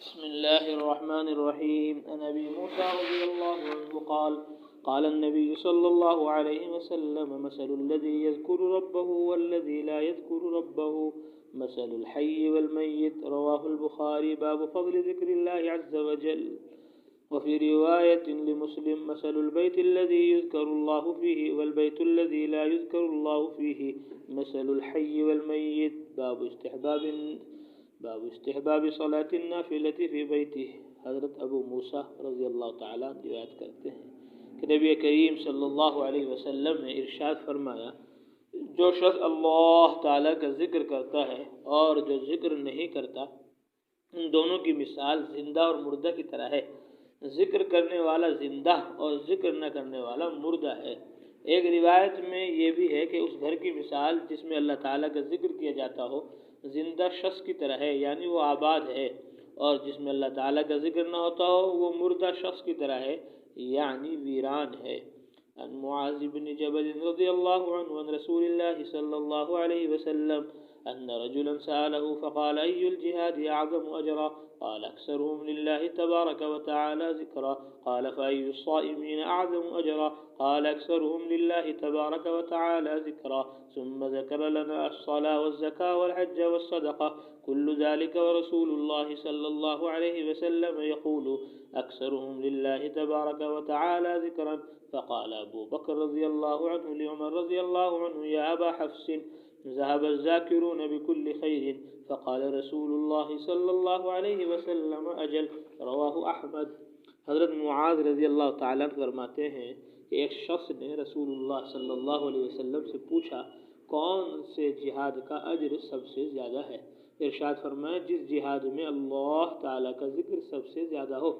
بسم الله الرحمن الرحيم. عن أبي موسى رضي الله عنه قال النبي صلى الله عليه وسلم: مثل الذي يذكر ربه والذي لا يذكر ربه مثل الحي والميت. رواه البخاري. باب فضل ذكر الله عز وجل. وفي رواية لمسلم: مثل البيت الذي يذكر الله فيه والبيت الذي لا يذكر الله فيه مثل الحي والميت. باب استحباب صلاة النافلة فی بیتہ. حضرت ابو موسیٰ رضی اللہ تعالیٰ روایت کرتے ہیں کہ نبی کریم صلی اللہ علیہ وسلم نے ارشاد فرمایا: جو شخص اللہ تعالیٰ کا ذکر کرتا ہے اور جو ذکر نہیں کرتا، ان دونوں کی مثال زندہ اور مردہ کی طرح ہے. ذکر کرنے والا زندہ اور ذکر نہ کرنے والا مردہ ہے. ایک روایت میں یہ بھی ہے کہ اس گھر کی مثال جس میں اللہ تعالیٰ کا ذکر کیا جاتا ہو زندہ شخص کی طرح ہے، یعنی وہ آباد ہے، اور جس میں اللہ تعالیٰ کا ذکر نہ ہوتا ہو وہ مردہ شخص کی طرح ہے، یعنی ویران ہے. عن معاذ بن جبل رضی اللہ عنہ عن رسول اللہ صلی اللہ علیہ وسلم أن رجلا سأله فقال: أي الجهاد أعظم أجرا؟ قال: أكثرهم لله تبارك وتعالى ذكرا. قال: فأي الصائمين أعظم أجرا؟ قال: أكثرهم لله تبارك وتعالى ذكرا. ثم ذكر لنا الصلاة والزكاة والحج والصدقة كل ذلك ورسول الله صلى الله عليه وسلم يقول: أكثرهم لله تبارك وتعالى ذكرا. فقال أبو بكر رضي الله عنه لعمر رضي الله عنه: يا أبا حفص، ذهب الذاكرون بكل خير. فقال رسول اللہ صلی اللہ علیہ وسلم: اجل. رواہ احمد. حضرت معاذ رضی اللہ تعالیٰ فرماتے ہیں کہ ایک شخص نے رسول اللہ صلی اللہ علیہ وسلم سے پوچھا: کون سے جہاد کا اجر سب سے زیادہ ہے؟ ارشاد فرمایا: جس جہاد میں اللہ تعالیٰ کا ذکر سب سے زیادہ ہو.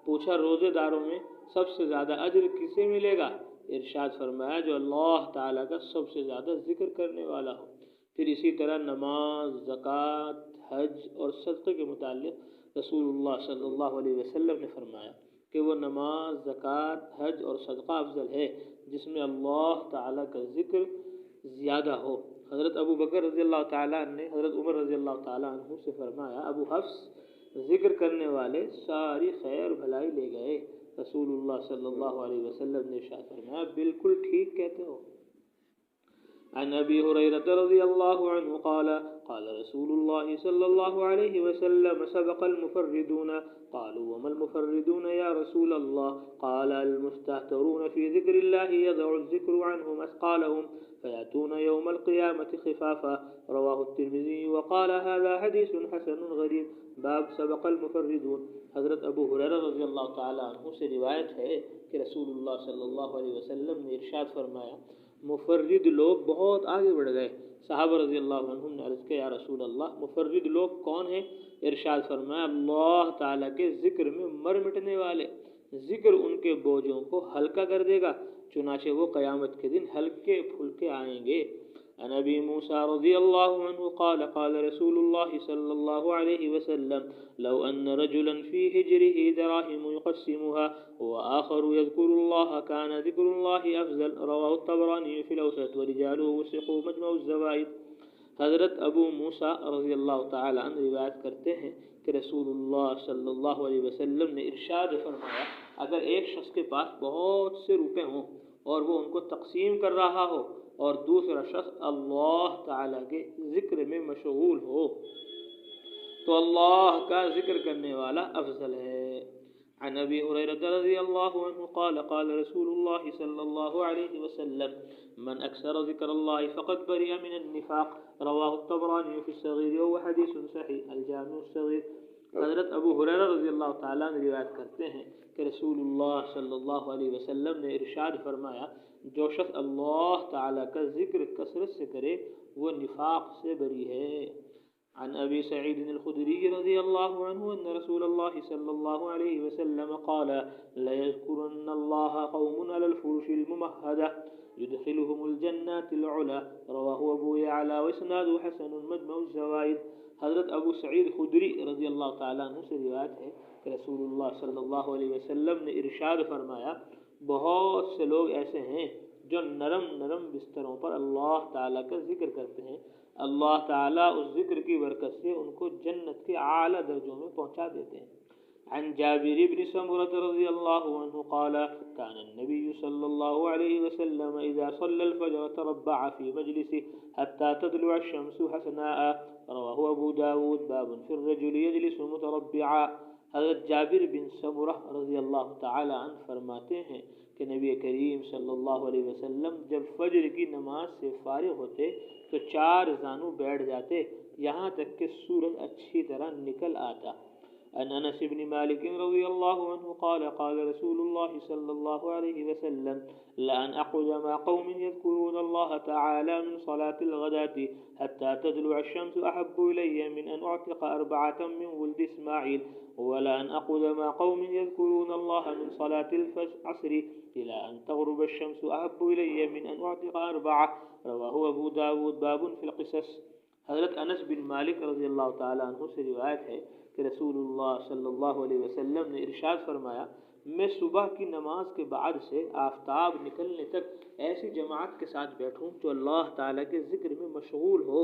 پوچھا: روزے داروں میں سب سے زیادہ اجر کسے ملے گا؟ ارشاد فرمایا: جو اللہ تعالیٰ کا سب سے زیادہ ذکر کرنے والا ہو. پھر اسی طرح نماز، زکوٰۃ، حج اور صدقے کے متعلق رسول اللہ صلی اللہ علیہ وسلم نے فرمایا کہ وہ نماز، زکوٰۃ، حج اور صدقہ افضل ہے جس میں اللہ تعالیٰ کا ذکر زیادہ ہو. حضرت ابو بکر رضی اللہ تعالیٰ عنہ نے حضرت عمر رضی اللہ تعالیٰ عنہ سے فرمایا: ابو حفص، ذکر کرنے والے ساری خیر بھلائی لے گئے. رسول اللہ صلی اللہ علیہ وسلم نے ارشاد فرمایا: بالکل ٹھیک کہتے ہو. عن أبي هريرة رضي الله عنه قال رسول الله صلى الله عليه وسلم: سبق المفردون. قالوا: وما المفردون يا رسول الله؟ قال: المستهترون في ذكر الله يضع الذكر عنهم أثقالهم فيأتون يوم القيامة خفافا. رواه الترمذي وقال: هذا حديث حسن غريب. باب سبق المفردون. حضرت ابو ہریرہ رضی اللہ تعالیٰ عنہ سے روایت ہے کہ رسول اللہ صلی اللہ علیہ وسلم نے ارشاد فرمایا: مفرد لوگ بہت آگے بڑھ گئے. صحابہ رضی اللہ عنہم نے عرض کیا: یا رسول اللہ، مفرد لوگ کون ہیں؟ ارشاد فرمایا: اللہ تعالیٰ کے ذکر میں مر مٹنے والے. ذکر ان کے بوجھوں کو ہلکا کر دے گا، چنانچہ وہ قیامت کے دن ہلکے پھلکے آئیں گے. عن ابی موسیٰ رضی اللہ عنہ قال رسول اللہ صلی اللہ علیہ وسلم: لو ان رجلا في حجره دراهم يقسمها وآخر يذكر الله كان ذكر الله افضل. رواه الطبراني في الاوسط ورجاله وثقوا مجمع الزوائد. حضرت ابو موسیٰ رضی اللہ تعالی عنہ روایت کرتے ہیں کہ رسول اللہ صلی اللہ علیہ وسلم نے ارشاد فرمایا: اگر ایک شخص کے پاس بہت سے روپے ہوں اور وہ ان کو تقسیم کر رہا ہو اور دوسرا شخص اللہ تعالیٰ کے ذکر میں مشغول ہو تو اللہ کا ذکر کرنے والا افضل ہے. عن ابی ہریرہ رضی اللہ عنہ قال رسول اللہ صلی اللہ علیہ وسلم: من اکثر ذکر اللہ فقد برئ من النفاق. رواہ الطبرانی فی الصغیر وهو حدیث صحیح. الجامع الصغیر. حضرت ابو ہریرہ رضی اللہ تعالیٰ عنہ روایت کرتے ہیں کہ رسول اللہ صلی اللہ علیہ وسلم نے ارشاد فرمایا: جو شخص اللہ تعالیٰ کا ذکر کثرت سے کرے وہ نفاق سے بری ہے. عن ابی سعید الخدری رضی اللہ عنہ ان رسول اللہ صلی اللہ علیہ وسلم قال: لَيَذْكُرَنَّ اللَّهَ قَوْمٌ عَلَى الْفُرُشِ الْمُمَهَّدَةِ يُدْخِلُهُمُ الْجَنَّةِ الْعُلَى. رواه ابو يعلى واسناده حسن. مجمع الزوائد. حضرت ابو سعید خدری رضی اللہ تعالیٰ عنہ سے روایت ہے کہ رسول اللہ صلی اللہ علیہ وسلم نے ارشاد فرمایا: بہت سے لوگ ایسے ہیں جو نرم نرم بستروں پر اللہ تعالیٰ کا ذکر کرتے ہیں. اللہ تعالیٰ اس ذکر کی برکت سے ان کو جنت کے اعلیٰ درجوں میں پہنچا دیتے ہیں۔ عن جابر بن سمرة رضي الله عنه قال كان النبي صلى الله عليه وسلم إذا صلى الفجر تربع في مجلسه حتى تطلع الشمس حسناء، رواه أبو داود۔ باب في الرجل يجلس متربعا۔ حضرت جابر بن سمرہ رضی اللہ تعالی عنہ فرماتے ہیں کہ نبی کریم صلی اللہ علیہ وسلم جب فجر کی نماز سے فارغ ہوتے تو چار زانو بیٹھ جاتے یہاں تک کہ سورج اچھی طرح نکل آتا۔ عن انس بن مالك رضي الله عنه قال قال رسول الله صلى الله عليه وسلم لأن أقعد مع قوم يذكرون الله تعالى من صلاة الغداة حتى تطلع الشمس أحب إلي من أن أعتق 4 من ولد إسماعيل، ولأن أقعد مع قوم يذكرون الله من صلاة العصر إلى أن تغرب الشمس أحب إلي من أن أعتق 4، رواه أبو داود۔ باب في القصص۔ حضرت انس بن مالک رضی اللہ تعالیٰ عنہ سے روایت ہے کہ رسول اللہ صلی اللہ علیہ وسلم نے ارشاد فرمایا، میں صبح کی نماز کے بعد سے آفتاب نکلنے تک ایسی جماعت کے ساتھ بیٹھوں جو اللہ تعالیٰ کے ذکر میں مشغول ہو،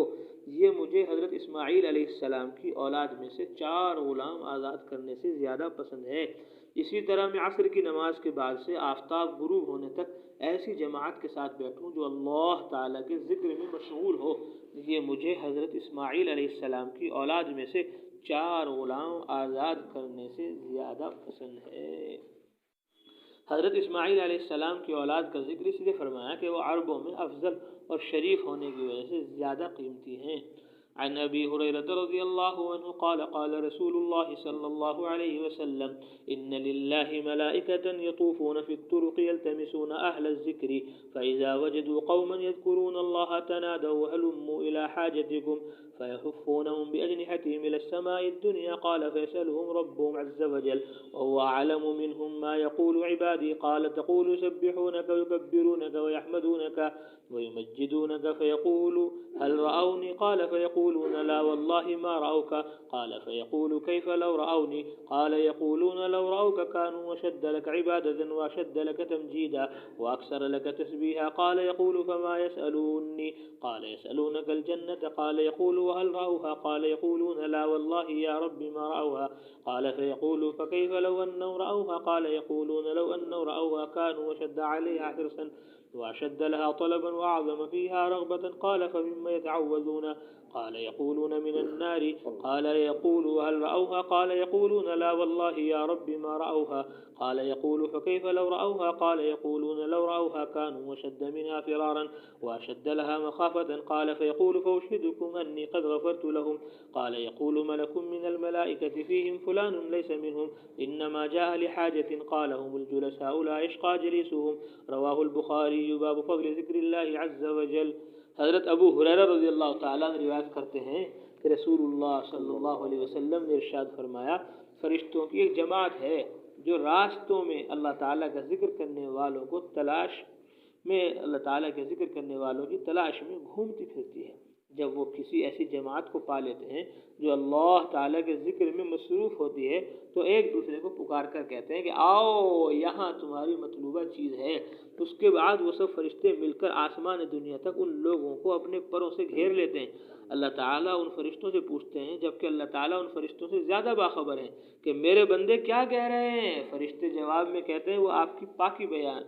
یہ مجھے حضرت اسماعیل علیہ السلام کی اولاد میں سے 4 غلام آزاد کرنے سے زیادہ پسند ہے۔ اسی طرح میں عصر کی نماز کے بعد سے آفتاب غروب ہونے تک ایسی جماعت کے ساتھ بیٹھوں جو اللہ تعالیٰ کے ذکر میں مشغول ہو، یہ مجھے حضرت اسماعیل علیہ السلام کی اولاد میں سے 4 غلام آزاد کرنے سے زیادہ پسند ہے۔ حضرت اسماعیل علیہ السلام کی اولاد کا ذکر اس لیے فرمایا کہ وہ عربوں میں افضل اور شریف ہونے کی وجہ سے زیادہ قیمتی ہیں۔ عن ابي هريرة رضي الله عنه قال قال رسول الله صلى الله عليه وسلم إن لله ملائكة يطوفون في الطرق يلتمسون أهل الذكر فإذا وجدوا قوما يذكرون الله تنادوا هلموا إلى حاجتكم فيحفونهم بأجنحتهم إلى السماء الدنيا، قال فيسألهم ربهم عز وجل وهو أعلم منهم ما يقول عبادي، قال تقول يسبحونك ويكبرونك ويحمدونك ويمجدونك فيقول هل رأوني، قال فيقولون لا والله ما رأوك، قال فيقول كيف لو رأوني، قال يقولون لو رأوك كانوا أشد لك عبادة وأشد لك تمجيدا وأكثر لك تسبيحا، قال يقول فما يسألوني، قال يسألونك الجنة، قال يقول وهل رأوها، قال يقولون لا والله يا رب ما رأوها، قال فيقول فكيف لو أنهم رأوها، قال يقولون لو أنهم رأوها كانوا أشد عليها حرصا وأشد لها طلبا وأعظم فيها رغبة، قال فمما يتعوذون، قال يقولون من النار، قال يقول هل رأوها، قال يقولون لا والله يا رب ما رأوها، قال يقول فكيف لو رأوها، قال يقولون لو رأوها كانوا أشد منها فرارا وأشد لها مخافة، قال فيقول فأشهدكم أني قد غفرت لهم، قال يقول ملك من الملائكة فيهم فلان ليس منهم إنما جاء لحاجة، قال هم الجلساء لا يشقى جليسهم، رواه البخاري۔ باب فضل ذکر اللہ عز وجل۔ حضرت ابو ہریرہ رضی اللہ تعالیٰ عنہ روایت کرتے ہیں کہ رسول اللہ صلی اللہ علیہ وسلم نے ارشاد فرمایا، فرشتوں کی ایک جماعت ہے جو راستوں میں اللہ تعالیٰ کا ذکر کرنے والوں کو تلاش میں اللہ تعالیٰ کے ذکر کرنے والوں کی تلاش میں گھومتی پھرتی ہے۔ جب وہ کسی ایسی جماعت کو پا لیتے ہیں جو اللہ تعالیٰ کے ذکر میں مصروف ہوتی ہے تو ایک دوسرے کو پکار کر کہتے ہیں کہ آؤ یہاں تمہاری مطلوبہ چیز ہے۔ اس کے بعد وہ سب فرشتے مل کر آسمان دنیا تک ان لوگوں کو اپنے پروں سے گھیر لیتے ہیں۔ اللہ تعالیٰ ان فرشتوں سے پوچھتے ہیں، جبکہ اللہ تعالیٰ ان فرشتوں سے زیادہ باخبر ہیں، کہ میرے بندے کیا کہہ رہے ہیں؟ فرشتے جواب میں کہتے ہیں وہ آپ کی پاکی بیان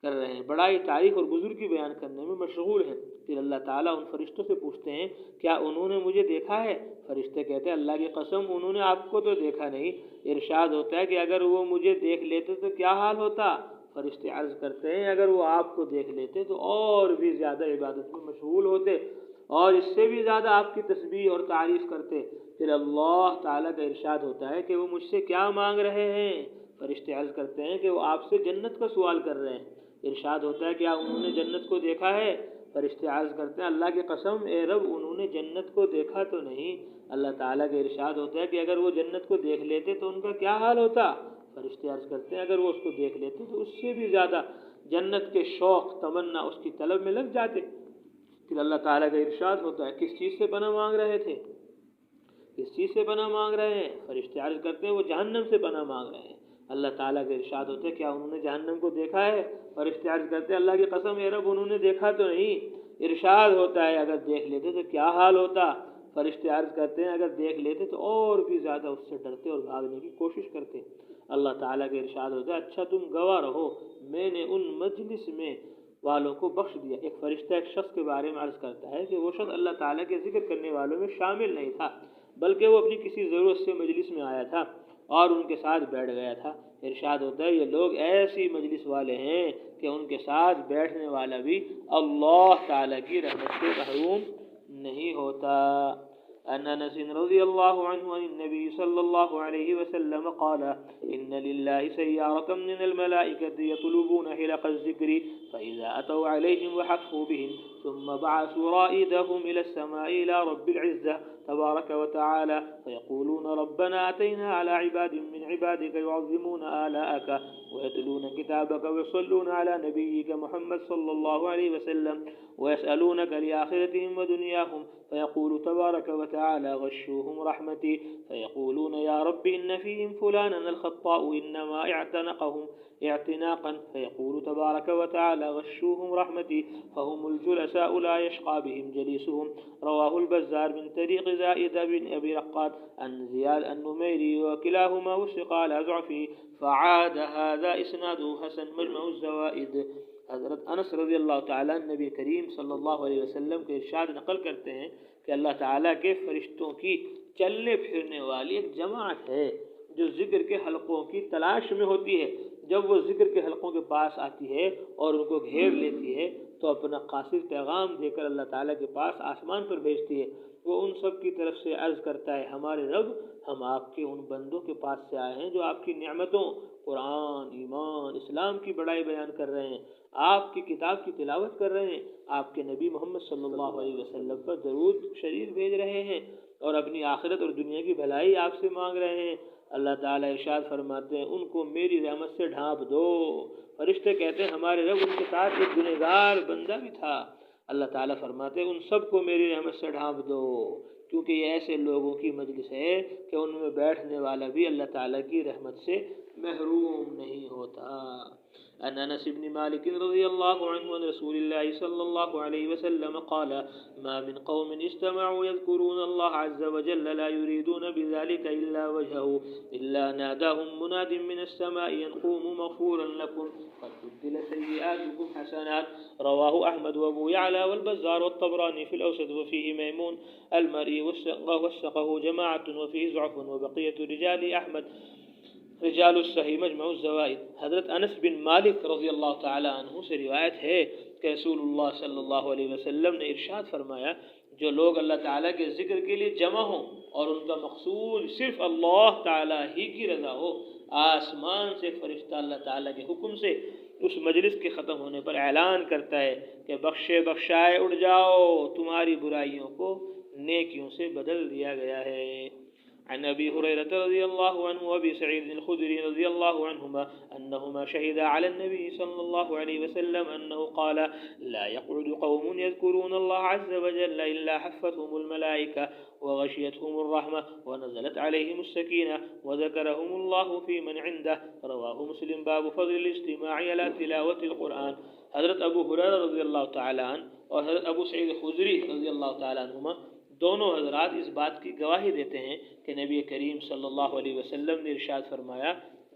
کر رہے ہیں، بڑائی تعریف اور بزرگی بیان کرنے میں مشغول ہیں۔ پھر اللہ تعالیٰ ان فرشتوں سے پوچھتے ہیں کیا انہوں نے مجھے دیکھا ہے؟ فرشتے کہتے ہیں اللہ کی قسم انہوں نے آپ کو تو دیکھا نہیں۔ ارشاد ہوتا ہے کہ اگر وہ مجھے دیکھ لیتے تو کیا حال ہوتا؟ فرشتے عرض کرتے ہیں اگر وہ آپ کو دیکھ لیتے تو اور بھی زیادہ عبادت میں مشغول ہوتے اور اس سے بھی زیادہ آپ کی تسبیح اور تعریف کرتے۔ پھر اللہ تعالیٰ کا ارشاد ہوتا ہے کہ وہ مجھ سے کیا مانگ رہے ہیں؟ فرشتے عرض کرتے ہیں کہ وہ آپ سے جنت کا سوال کر رہے ہیں۔ ارشاد ہوتا ہے کیا انہوں نے جنت کو دیکھا ہے؟ فرشتے عرض کرتے ہیں اللہ کی قسم اے رب انہوں نے جنت کو دیکھا تو نہیں۔ اللہ تعالیٰ کا ارشاد ہوتا ہے کہ اگر وہ جنت کو دیکھ لیتے تو ان کا کیا حال ہوتا؟ فرشتے عرض کرتے ہیں اگر وہ اس کو دیکھ لیتے تو اس سے بھی زیادہ جنت کے شوق تمنا اس کی طلب میں لگ جاتے۔ پھر اللہ تعالیٰ کا ارشاد ہوتا ہے کس چیز سے پناہ مانگ رہے تھے؟ کس چیز سے پناہ مانگ رہے ہیں؟ فرشتے عرض کرتے ہیں وہ جہنم سے پناہ مانگ رہے ہیں۔ اللہ تعالیٰ کا ارشاد ہوتا ہے کیا انہوں نے جہنم کو دیکھا ہے؟ فرشتے عرض کرتے ہیں اللہ کی قسم اے رب انہوں نے دیکھا تو نہیں۔ ارشاد ہوتا ہے اگر دیکھ لیتے تو کیا حال ہوتا. فرشتے عرض کرتے ہیں اگر دیکھ لیتے تو اور بھی زیادہ اس سے ڈرتے اور بھاگنے کی کوشش کرتے. اللہ تعالیٰ کا ارشاد ہوتا ہے اچھا تم گواہ رہو میں نے ان مجلس میں والوں کو بخش دیا. ایک فرشتہ ایک شخص کے بارے میں عرض کرتا ہے کہ وہ شخص اللہ تعالیٰ کے ذکر کرنے والوں میں شامل نہیں تھا بلکہ وہ اپنی کسی ضرورت سے مجلس میں آیا تھا اور ان کے ساتھ بیٹھ گیا تھا. ارشاد ہوتا ہے یہ لوگ ایسی مجلس والے ہیں کہ ان کے ساتھ بیٹھنے والا بھی اللہ تعالیٰ کی رحمت سے محروم نہیں ہوتا. عن انس رضی اللہ عنہ عن النبی صلی اللہ علیہ وسلم قال ان للہ سیارة من الملائکة یطلبون حلق الذکر فإذا أتوا عليهم وحفوا بهم ثم بعثوا رائدهم إلى السماء إلى رب العزة تبارك وتعالى فيقولون ربنا أتينا على عباد من عبادك يعظمون آلاءك ويتلون كتابك ويصلون على نبيك محمد صلى الله عليه وسلم ويسألونك لآخرتهم ودنياهم فيقول تبارك وتعالى غشوهم رحمتي فيقولون يا رب إن فيهم فلانا الخطاء إنما اعتنقهم اعتناقا فيقول تبارك وتعالى غشوهم رحمتي فهم الجلساء لا يشقى بهم جليسهم. رواه البزار من طريق زائد بن أبي رقاد عن زياد النميري وكلاهما وثق على ضعفه فعاد هذا إسناده حسن مجمع الزوائد. حضرت انس رضی اللہ تعالیٰ نبی کریم صلی اللہ علیہ وسلم کے ارشاد نقل کرتے ہیں کہ اللہ تعالیٰ کے فرشتوں کی چلنے پھرنے والی ایک جماعت ہے جو ذکر کے حلقوں کی تلاش میں ہوتی ہے. جب وہ ذکر کے حلقوں کے پاس آتی ہے اور ان کو گھیر لیتی ہے تو اپنا قاصر پیغام دے کر اللہ تعالیٰ کے پاس آسمان پر بھیجتی ہے. وہ ان سب کی طرف سے عرض کرتا ہے ہمارے رب ہم آپ کے ان بندوں کے پاس سے آئے ہیں جو آپ کی نعمتوں قرآن ایمان اسلام کی بڑائی بیان کر رہے ہیں آپ کی کتاب کی تلاوت کر رہے ہیں آپ کے نبی محمد صلی اللہ علیہ وسلم پر درود شریف بھیج رہے ہیں اور اپنی آخرت اور دنیا کی بھلائی آپ سے مانگ رہے ہیں. اللہ تعالیٰ ارشاد فرماتے ہیں ان کو میری رحمت سے ڈھانپ دو. فرشتے کہتے ہیں ہمارے رب ان کے ساتھ ایک گنہگار بندہ بھی تھا. اللہ تعالیٰ فرماتے ہیں ان سب کو میری رحمت سے ڈھانپ دو کیونکہ یہ ایسے لوگوں کی مجلس ہے کہ ان میں بیٹھنے والا بھی اللہ تعالیٰ کی رحمت سے محروم نہیں ہوتا. عن انس بن مالك رضي الله عنه عن رسول الله صلى الله عليه وسلم قال ما من قوم اجتمعوا يذكرون الله عز وجل لا يريدون بذلك إلا وجهه إلا ناداهم مناد من السماء ينقوم مغفورا لكم قد بدل سيئاتكم حسنات. رواه أحمد وأبو يعلى والبزار والطبراني في الأوسط وفيه ميمون المري وثقه جماعة وفيه ضعف وبقية رجال أحمد رجال الصحیح مجمع الزوائد. حضرت انس بن مالک رضی اللہ تعالیٰ عنہ سے روایت ہے کہ رسول اللہ صلی اللہ علیہ وسلم نے ارشاد فرمایا جو لوگ اللہ تعالیٰ کے ذکر کے لیے جمع ہوں اور ان کا مقصود صرف اللہ تعالیٰ ہی کی رضا ہو آسمان سے فرشتہ اللہ تعالیٰ کے حکم سے اس مجلس کے ختم ہونے پر اعلان کرتا ہے کہ بخشے بخشائے اٹھ جاؤ تمہاری برائیوں کو نیکیوں سے بدل دیا گیا ہے. عن أبي هريرة رضي الله عنه وأبي سعيد الخدري رضي الله عنهما أنهما شهدا على النبي صلى الله عليه وسلم أنه قال لا يقعد قوم يذكرون الله عز وجل إلا حفتهم الملائكة وغشيتهم الرحمة ونزلت عليهم السكينة وذكرهم الله في من عنده. رواه مسلم باب فضل الاجتماع على تلاوة القرآن. حضرت ابو ہریرہ رضی اللہ تعالیٰ عنہ اور حضرت ابو سعید خدری رضی اللہ تعالیٰ عنہما دونوں حضرات اس بات کی گواہی دیتے ہیں کہ نبی کریم صلی اللہ علیہ وسلم نے ارشاد فرمایا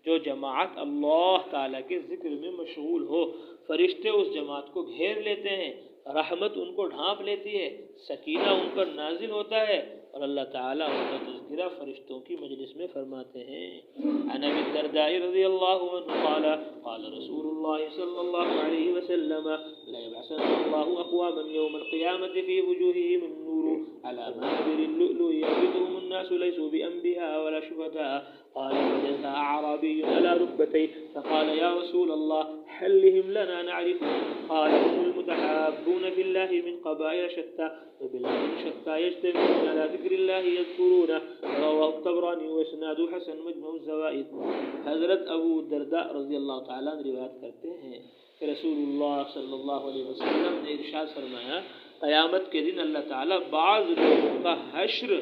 جو جماعت اللہ تعالیٰ کے ذکر میں مشغول ہو فرشتے اس جماعت کو گھیر لیتے ہیں رحمت ان کو ڈھانپ لیتی ہے سکینہ ان پر نازل ہوتا ہے اور اللہ تعالیٰ ان کا تذکرہ فرشتوں کی مجلس میں فرماتے ہیں. عن ابی الدرداء رضی اللہ عنہ قال قال رسول اللہ صلی اللہ علیہ وسلم لا يبعثن الله اقواما يوم القيامة في وجوههم النور على منابر اللؤلؤ يعبدهم الناس ليسوا بأنبياء ولا شهداء. قال فجلس أعرابي على ركبتيه فقال يا رسول الله حلهم لنا نعرفهم. قال هم المتحابون في الله من قبائل شتى وبلاد شتى يجتمعون على ذكر الله يذكرونه. رواه الطبراني واسناده حسن مجمع الزوائد. حضرت ابو الدرداء رضی اللہ تعالیٰ عنہ روایت کرتے ہیں کہ رسول اللہ صلی اللہ علیہ وسلم نے ارشاد فرمایا قیامت کے دن اللہ تعالیٰ بعض لوگوں کا حشر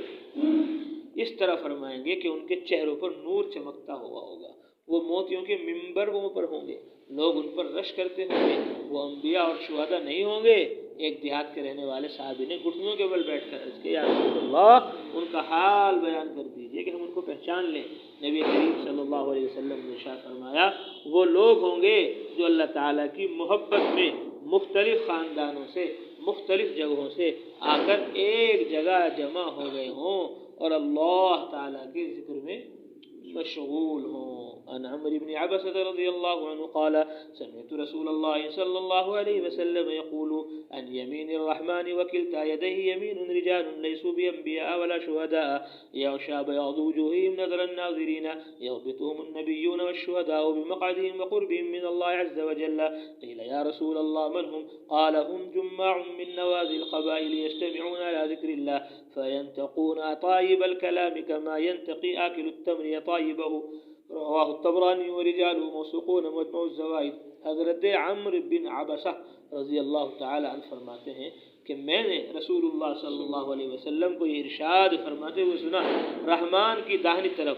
اس طرح فرمائیں گے کہ ان کے چہروں پر نور چمکتا ہوا ہوگا وہ موتیوں کے منبروں پر ہوں گے لوگ ان پر رش کرتے ہوں گے وہ انبیاء اور شہداء نہیں ہوں گے ایک دیہات کے رہنے والے صحابی نے گھٹنوں کے بل بیٹھ کر عرض کیا، یا رسول اللہ ان کا حال بیان کر دیجئے کہ ہم ان کو پہچان لیں۔ نبی کریم صلی اللہ علیہ وسلم نے ارشاد فرمایا، وہ لوگ ہوں گے جو اللہ تعالیٰ کی محبت میں مختلف خاندانوں سے، مختلف جگہوں سے آ کر ایک جگہ جمع ہو گئے ہوں اور اللہ تعالیٰ کے ذکر میں مشغول ہوں۔ عن عمرو بن عبسة رضي الله عنه قال سمعت رسول الله صلى الله عليه وسلم يقول عن يمين الرحمن وكلتا يديه يمين رجال ليسوا بأنبياء ولا شهداء يغشى بياض وجوههم نظر الناظرين يغبطهم النبيون والشهداء بمقعدهم وقربهم من الله عز وجل. قيل يا رسول الله من هم؟ قال هم جماع من نوازي القبائل يجتمعون على ذكر الله فينتقون طايب الكلام كما ينتقي آكل التمر طايبه. رواہ الطبرانی ورجاله موثوقون مجمع الزوائد۔ حضرت عمرو بن عبسہ رضی اللہ تعالی عنہ فرماتے ہیں کہ میں نے رسول اللہ صلی اللہ علیہ وسلم کو یہ ارشاد فرماتے ہوئے سنا، رحمان کی داہنی طرف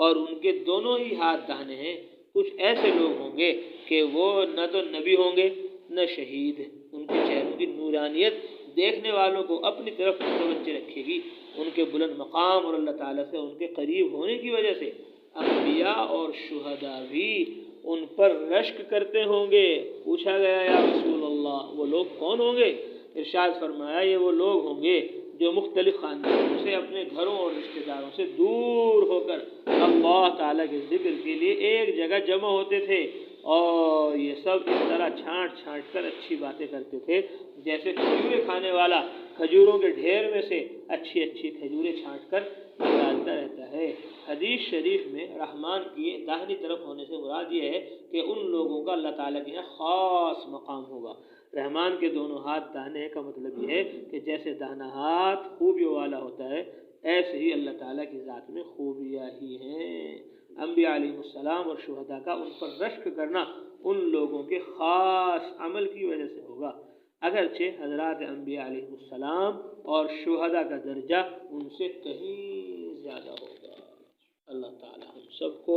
اور ان کے دونوں ہی ہاتھ داہنے ہیں کچھ ایسے لوگ ہوں گے کہ وہ نہ تو نبی ہوں گے نہ شہید، ان کے چہروں کی نورانیت دیکھنے والوں کو اپنی طرف متوجہ رکھے گی، ان کے بلند مقام اور اللہ تعالیٰ سے ان کے قریب ہونے کی وجہ سے انبیاء اور شہداء بھی ان پر رشک کرتے ہوں گے۔ پوچھا گیا یا رسول اللہ وہ لوگ کون ہوں گے؟ ارشاد فرمایا یہ وہ لوگ ہوں گے جو مختلف خاندانوں سے، اپنے گھروں اور رشتہ داروں سے دور ہو کر اللہ تعالیٰ کے ذکر کے لیے ایک جگہ جمع ہوتے تھے، اور یہ سب اس طرح چھانٹ چھانٹ کر اچھی باتیں کرتے تھے جیسے کھجوریں کھانے والا کھجوروں کے ڈھیر میں سے اچھی اچھی کھجوریں چھانٹ کر نکالتا رہتا ہے۔ حدیث شریف میں رحمان کی داہنی طرف ہونے سے مراد یہ ہے کہ ان لوگوں کا اللہ تعالیٰ کے یہاں خاص مقام ہوگا۔ رحمان کے دونوں ہاتھ داہنے کا مطلب یہ ہے کہ جیسے داہنا ہاتھ خوبیوں والا ہوتا ہے، ایسے ہی اللہ تعالیٰ کی ذات میں خوبیاں ہی ہیں۔ انبیاء علیہ السلام اور شہداء کا ان پر رشک کرنا ان لوگوں کے خاص عمل کی وجہ سے ہوگا، اگرچہ حضرات انبیاء علیہ السلام اور شہداء کا درجہ ان سے کہیں زیادہ ہوگا۔ اللہ تعالیٰ ہم سب کو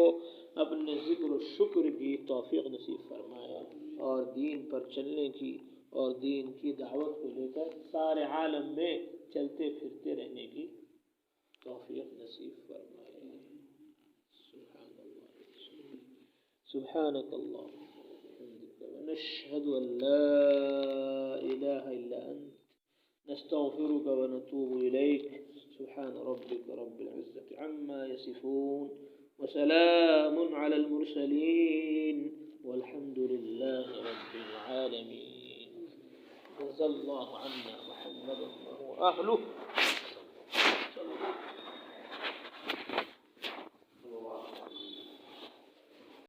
اپنے ذکر و شکر کی توفیق نصیب فرمائے اور دین پر چلنے کی اور دین کی دعوت کو لے کر سارے عالم میں چلتے پھرتے رہنے کی توفیق نصیب فرمائے۔ سبحانك اللهم وبحمدك ونشهد أن لا إله إلا أنت نستغفرك ونتوب إليك. سبحان ربك رب العزة عما يصفون وسلام على المرسلين والحمد لله رب العالمين. جزا الله عنا محمدا وهو أهله